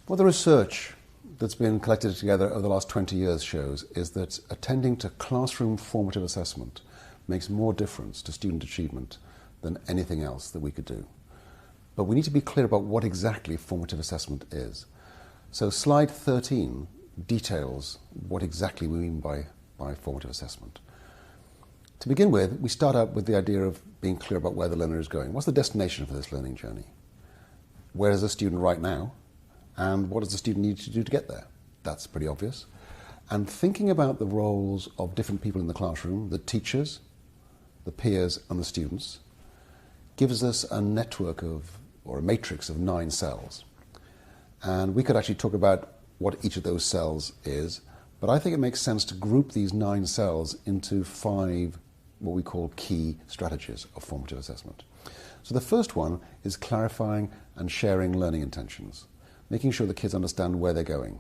What the research that's been collected together over the last 20 years shows is that attending to classroom formative assessment makes more difference to student achievement than anything else that we could do. But we need to be clear about what exactly formative assessment is. So slide 13 details what exactly we mean by formative assessment. To begin with, we start out with the idea of being clear about where the learner is going. What's the destination for this learning journey? Where is the student right now? And what does the student need to do to get there? That's pretty obvious. And thinking about the roles of different people in the classroom, the teachers, the peers, and the students, gives us a network of, or a matrix of 9 cells. And we could actually talk about what each of those cells is, but I think it makes sense to group these 9 cells into 5 what we call key strategies of formative assessment. So the first one is clarifying and sharing learning intentions, making sure the kids understand where they're going.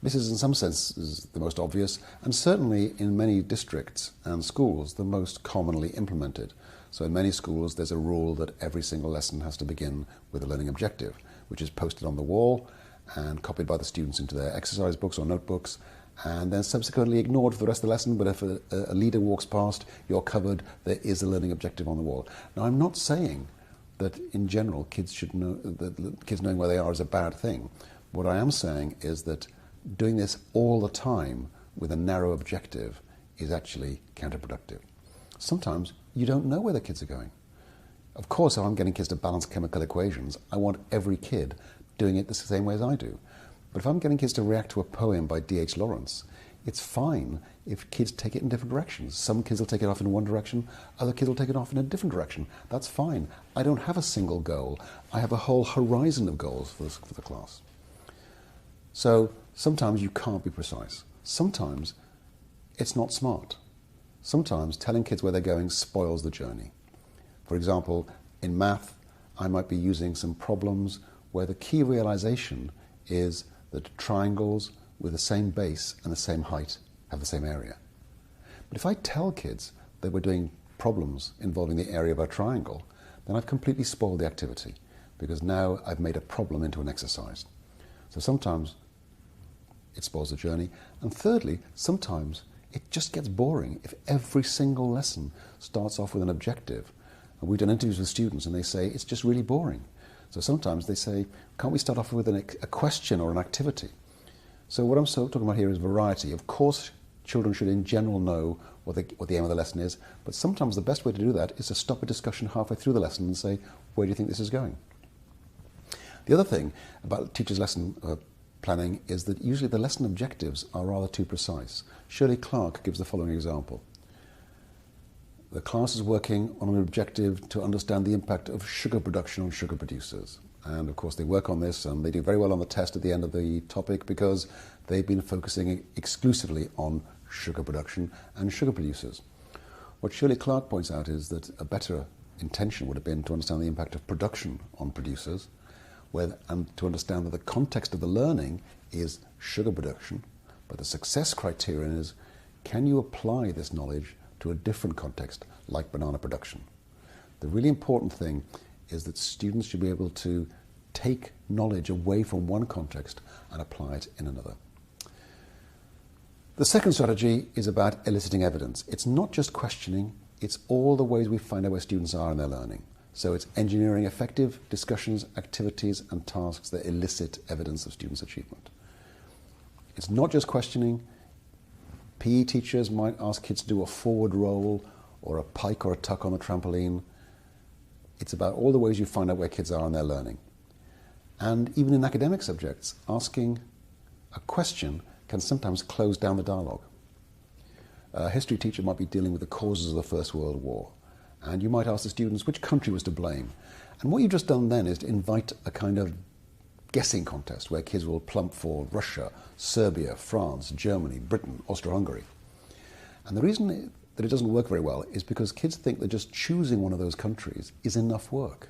This is in some senses the most obvious, and certainly in many districts and schools the most commonly implemented. So in many schools there's a rule that every single lesson has to begin with a learning objective, which is posted on the wall and copied by the students into their exercise books or notebooks, and then subsequently ignored for the rest of the lesson. But if a leader walks past, you're covered, there is a learning objective on the wall. Now, I'm not saying that in general kids should know that kids knowing where they are is a bad thing. What I am saying is that doing this all the time with a narrow objective is actually counterproductive. Sometimes you don't know where the kids are going. Of course, if I'm getting kids to balance chemical equations, I want every kid doing it the same way as I do. But if I'm getting kids to react to a poem by D.H. Lawrence, it's fine if kids take it in different directions. Some kids will take it off in one direction, other kids will take it off in a different direction. That's fine. I don't have a single goal. I have a whole horizon of goals for the class. So sometimes you can't be precise. Sometimes it's not smart. Sometimes telling kids where they're going spoils the journey. For example, in math, I might be using some problems where the key realization is that triangles with the same base and the same height have the same area. But if I tell kids that we're doing problems involving the area of a triangle, then I've completely spoiled the activity, because now I've made a problem into an exercise. So sometimes it spoils the journey. And thirdly, sometimes it just gets boring if every single lesson starts off with an objective. And we've done interviews with students and they say it's just really boring. So sometimes they say, can't we start off with a question or an activity? So what I'm talking about here is variety. Of course, children should in general know what the aim of the lesson is, but sometimes the best way to do that is to stop a discussion halfway through the lesson and say, where do you think this is going? The other thing about teachers' lesson planning is that usually the lesson objectives are rather too precise. Shirley Clark gives the following example. The class is working on an objective to understand the impact of sugar production on sugar producers. And of course they work on this and they do very well on the test at the end of the topic because they've been focusing exclusively on sugar production and sugar producers. What Shirley Clark points out is that a better intention would have been to understand the impact of production on producers, and to understand that the context of the learning is sugar production, but the success criterion is, can you apply this knowledge to a different context, like banana production? The really important thing is that students should be able to take knowledge away from one context and apply it in another. The second strategy is about eliciting evidence. It's not just questioning, it's all the ways we find out where students are in their learning. So it's engineering effective discussions, activities and tasks that elicit evidence of students' achievement. It's not just questioning. PE teachers might ask kids to do a forward roll or a pike or a tuck on the trampoline. It's about all the ways you find out where kids are in their learning. And even in academic subjects, asking a question can sometimes close down the dialogue. A history teacher might be dealing with the causes of the First World War, and you might ask the students which country was to blame. And what you've just done then is to invite a kind of guessing contest where kids will plump for Russia, Serbia, France, Germany, Britain, Austro-Hungary. And the reason that it doesn't work very well is because kids think that just choosing one of those countries is enough work.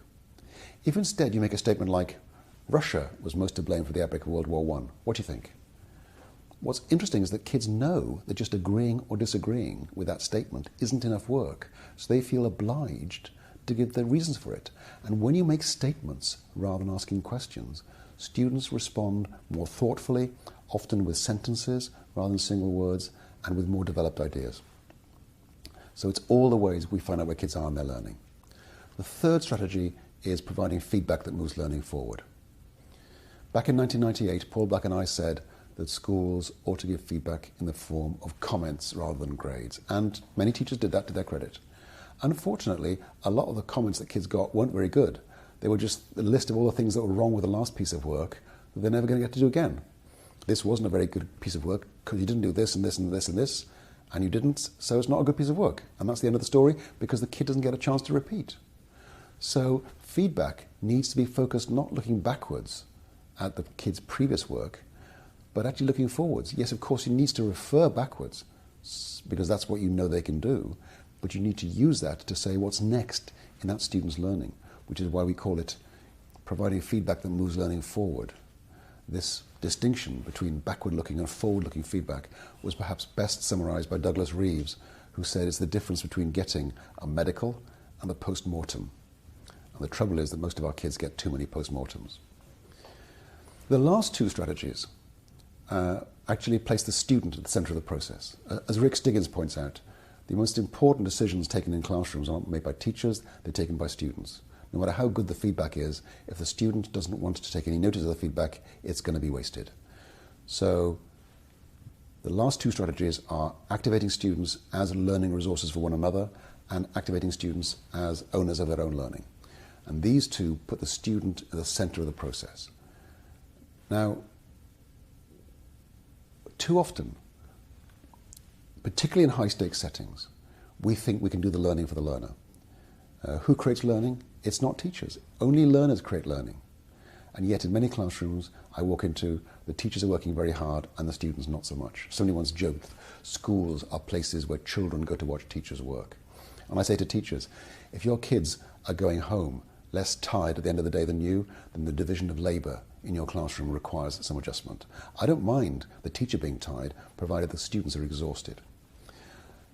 If instead you make a statement like, Russia was most to blame for the epic of World War I, what do you think? What's interesting is that kids know that just agreeing or disagreeing with that statement isn't enough work, so they feel obliged to give their reasons for it. And when you make statements rather than asking questions, students respond more thoughtfully, often with sentences rather than single words, and with more developed ideas. So it's all the ways we find out where kids are in their learning. The third strategy is providing feedback that moves learning forward. Back in 1998, Paul Black and I said that schools ought to give feedback in the form of comments rather than grades. And many teachers did that to their credit. Unfortunately, a lot of the comments that kids got weren't very good. They were just a list of all the things that were wrong with the last piece of work that they're never going to get to do again. This wasn't a very good piece of work because you didn't do this and this and this and this, and you didn't, so it's not a good piece of work. And that's the end of the story because the kid doesn't get a chance to repeat. So feedback needs to be focused not looking backwards at the kid's previous work, but actually looking forwards. Yes, of course, you need to refer backwards because that's what you know they can do, but you need to use that to say what's next in that student's learning, which is why we call it providing feedback that moves learning forward. This distinction between backward-looking and forward-looking feedback was perhaps best summarized by Douglas Reeves, who said it's the difference between getting a medical and a post-mortem. And the trouble is that most of our kids get too many post-mortems. The last two strategies actually place the student at the center of the process. As Rick Stiggins points out, the most important decisions taken in classrooms aren't made by teachers, they're taken by students. No matter how good the feedback is, if the student doesn't want to take any notice of the feedback, it's going to be wasted. So the last two strategies are activating students as learning resources for one another and activating students as owners of their own learning. And these two put the student at the center of the process. Now, too often, particularly in high-stakes settings, we think we can do the learning for the learner. Who creates learning? It's not teachers. Only learners create learning. And yet in many classrooms I walk into, the teachers are working very hard and the students not so much. Somebody once joked, schools are places where children go to watch teachers work. And I say to teachers, if your kids are going home less tired at the end of the day than you, then the division of labour in your classroom requires some adjustment. I don't mind the teacher being tired, provided the students are exhausted.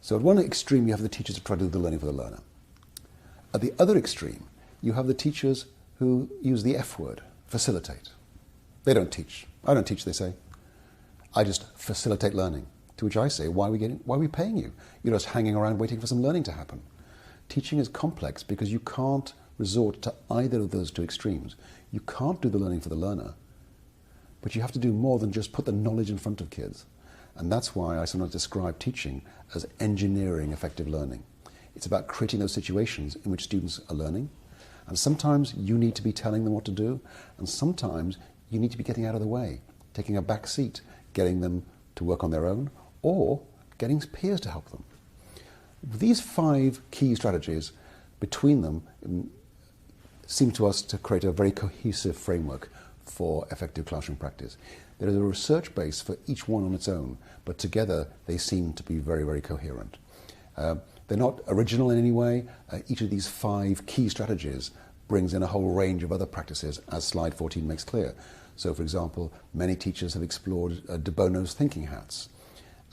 So at one extreme, you have the teachers who try to do the learning for the learner. At the other extreme, you have the teachers who use the F word, facilitate. They don't teach. I don't teach, they say. I just facilitate learning. To which I say, why are we paying you? You're just hanging around waiting for some learning to happen. Teaching is complex because you can't resort to either of those two extremes. You can't do the learning for the learner, but you have to do more than just put the knowledge in front of kids. And that's why I sometimes describe teaching as engineering effective learning. It's about creating those situations in which students are learning. And sometimes you need to be telling them what to do, and sometimes you need to be getting out of the way, taking a back seat, getting them to work on their own, or getting peers to help them. These 5 key strategies between them seem to us to create a very cohesive framework for effective classroom practice. There is a research base for each one on its own, but together they seem to be very, very coherent. They're not original in any way. Each of these 5 key strategies brings in a whole range of other practices, as slide 14 makes clear. So, for example, many teachers have explored de Bono's thinking hats,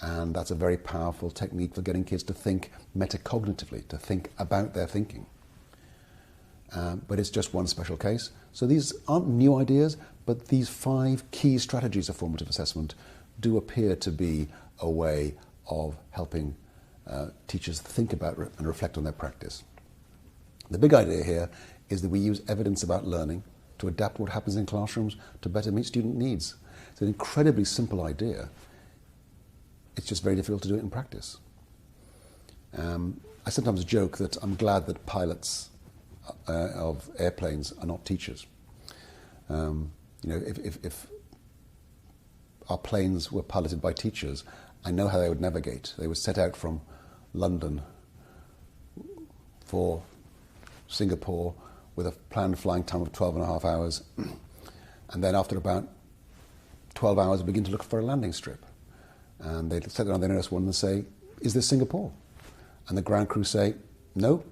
and that's a very powerful technique for getting kids to think metacognitively, to think about their thinking. But it's just one special case. So these aren't new ideas, but these 5 key strategies of formative assessment do appear to be a way of helping teachers think about and reflect on their practice. The big idea here is that we use evidence about learning to adapt what happens in classrooms to better meet student needs. It's an incredibly simple idea. It's just very difficult to do it in practice. I sometimes joke that I'm glad that pilots of airplanes are not teachers. If our planes were piloted by teachers, I know how they would navigate. They would set out from London for Singapore with a planned flying time of 12.5 hours, and then after about 12 hours begin to look for a landing strip. And they'd sit there on the nearest one and say, "Is this Singapore?" And the ground crew say, "No,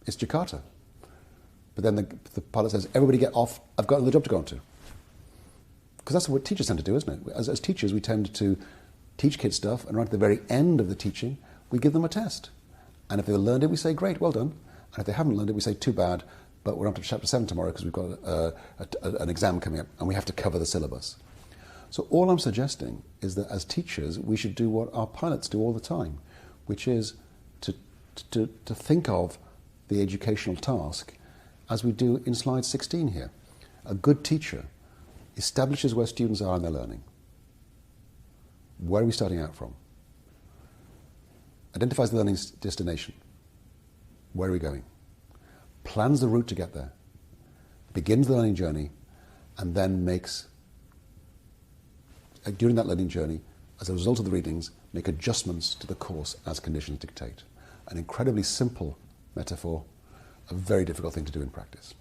it's Jakarta." But then the pilot says, "Everybody get off, I've got another job to go on to." Because that's what teachers tend to do, isn't it? As teachers, we tend to teach kids stuff, and right at the very end of the teaching, we give them a test. And if they've learned it, we say, "Great, well done." And if they haven't learned it, we say, "Too bad, but we're up to chapter 7 tomorrow because we've got an exam coming up and we have to cover the syllabus. So all I'm suggesting is that as teachers, we should do what our pilots do all the time, which is to think of the educational task as we do in slide 16 here. A good teacher establishes where students are in their learning. Where are we starting out from? Identifies the learning destination. Where are we going? Plans the route to get there. Begins the learning journey, and then makes, during that learning journey, as a result of the readings, make adjustments to the course as conditions dictate. An incredibly simple metaphor, a very difficult thing to do in practice.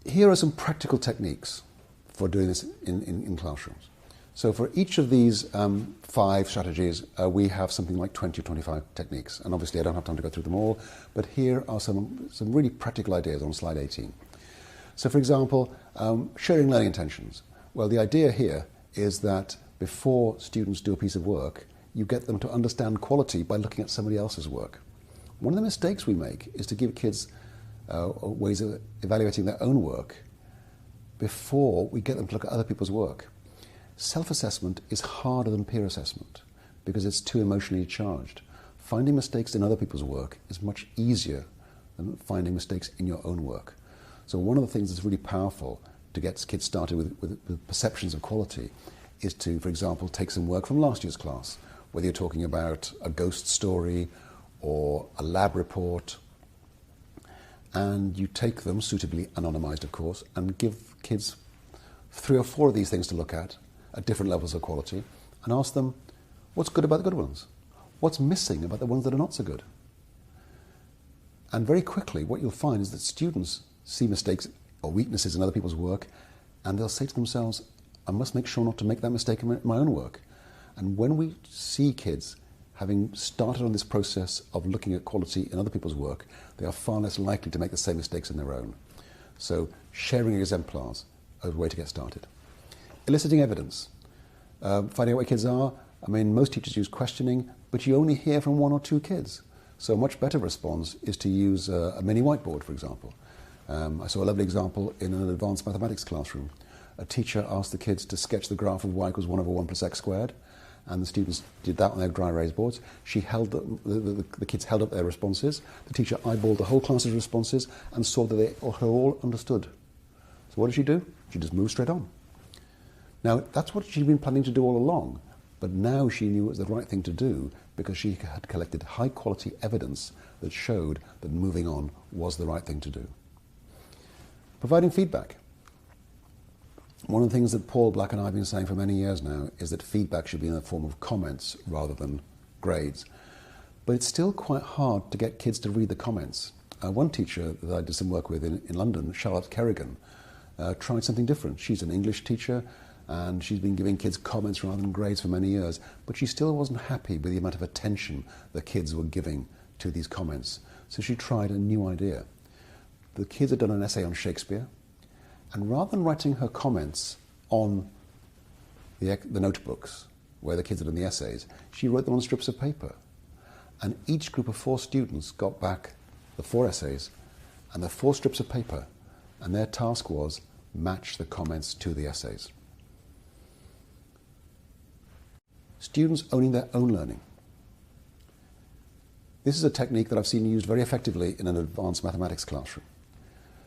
Here are some practical techniques for doing this in classrooms. So for each of these 5 strategies, we have something like 20 or 25 techniques. And obviously I don't have time to go through them all, but here are some really practical ideas on slide 18. So for example, sharing learning intentions. Well, the idea here is that before students do a piece of work, you get them to understand quality by looking at somebody else's work. One of the mistakes we make is to give kids ways of evaluating their own work before we get them to look at other people's work. Self-assessment is harder than peer assessment because it's too emotionally charged. Finding mistakes in other people's work is much easier than finding mistakes in your own work. So one of the things that's really powerful to get kids started with perceptions of quality is to, for example, take some work from last year's class, whether you're talking about a ghost story or a lab report, and you take them, suitably anonymized of course, and give kids 3 or 4 of these things to look at different levels of quality, and ask them, what's good about the good ones? What's missing about the ones that are not so good? And very quickly, what you'll find is that students see mistakes or weaknesses in other people's work, and they'll say to themselves, I must make sure not to make that mistake in my own work. And when we see kids having started on this process of looking at quality in other people's work, they are far less likely to make the same mistakes in their own. So sharing exemplars is a way to get started. Eliciting evidence. Finding out where kids are. I mean, most teachers use questioning, but you only hear from 1 or 2 kids. So a much better response is to use a mini whiteboard, for example. I saw a lovely example in an advanced mathematics classroom. A teacher asked the kids to sketch the graph of y equals 1 over 1 plus x squared, and the students did that on their dry erase boards. She held the kids held up their responses. The teacher eyeballed the whole class's responses and saw that they all understood. So what did she do? She just moved straight on. Now, that's what she'd been planning to do all along, but now she knew it was the right thing to do because she had collected high-quality evidence that showed that moving on was the right thing to do. Providing feedback. One of the things that Paul Black and I have been saying for many years now is that feedback should be in the form of comments rather than grades. But it's still quite hard to get kids to read the comments. One teacher that I did some work with in London, Charlotte Kerrigan, tried something different. She's an English teacher, and she's been giving kids comments rather than grades for many years, but she still wasn't happy with the amount of attention the kids were giving to these comments. So she tried a new idea. The kids had done an essay on Shakespeare, and rather than writing her comments on the notebooks where the kids had done the essays, she wrote them on strips of paper. And each group of 4 students got back the 4 essays and the 4 strips of paper, and their task was match the comments to the essays. Students owning their own learning. This is a technique that I've seen used very effectively in an advanced mathematics classroom.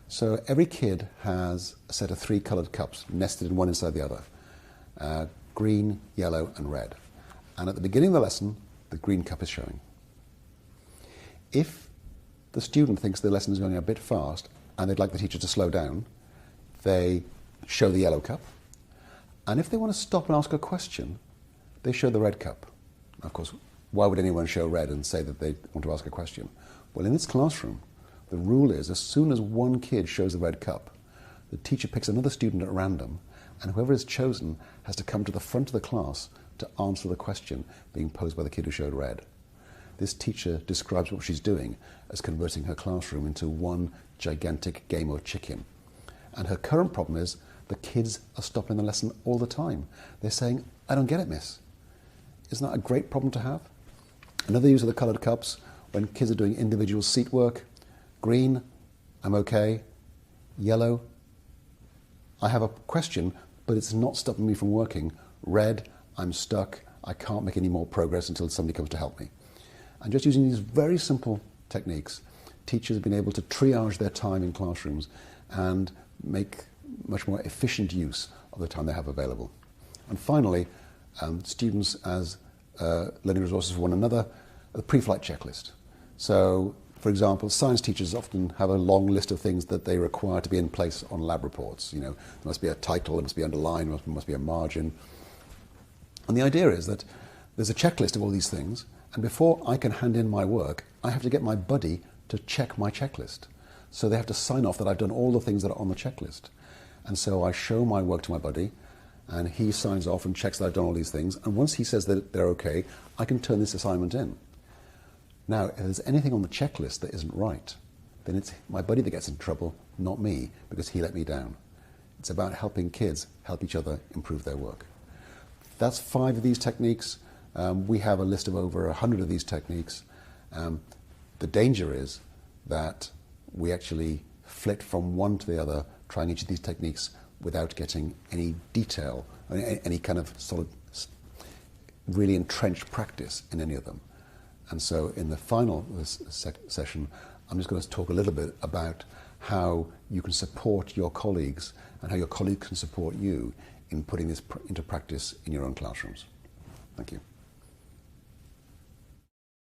So every kid has a set of 3 coloured cups nested in one inside the other, green, yellow and red. And at the beginning of the lesson, the green cup is showing. If the student thinks the lesson is going a bit fast and they'd like the teacher to slow down, they show the yellow cup. And if they want to stop and ask a question, they show the red cup. Of course, why would anyone show red and say that they want to ask a question? Well, in this classroom, the rule is as soon as one kid shows the red cup, the teacher picks another student at random, and whoever is chosen has to come to the front of the class to answer the question being posed by the kid who showed red. This teacher describes what she's doing as converting her classroom into one gigantic game of chicken. And her current problem is the kids are stopping the lesson all the time. They're saying, I don't get it, miss. Isn't that a great problem to have? Another use of the coloured cups when kids are doing individual seat work. Green, I'm okay. Yellow, I have a question, but it's not stopping me from working. Red, I'm stuck. I can't make any more progress until somebody comes to help me. And just using these very simple techniques, teachers have been able to triage their time in classrooms and make much more efficient use of the time they have available. And finally, students as learning resources for one another, a pre-flight checklist. So, for example, science teachers often have a long list of things that they require to be in place on lab reports. You know, there must be a title, there must be underline, there must be a margin. And the idea is that there's a checklist of all these things, and before I can hand in my work, I have to get my buddy to check my checklist. So they have to sign off that I've done all the things that are on the checklist. And so I show my work to my buddy, and he signs off and checks that I've done all these things. And once he says that they're okay, I can turn this assignment in. Now, if there's anything on the checklist that isn't right, then it's my buddy that gets in trouble, not me, because he let me down. It's about helping kids help each other improve their work. That's 5 of these techniques. We have a list of over 100 of these techniques. The danger is that we actually flit from one to the other, trying each of these techniques without getting any detail, any kind of solid, really entrenched practice in any of them. And so in the final session, I'm just going to talk a little bit about how you can support your colleagues and how your colleagues can support you in putting this into practice in your own classrooms. Thank you.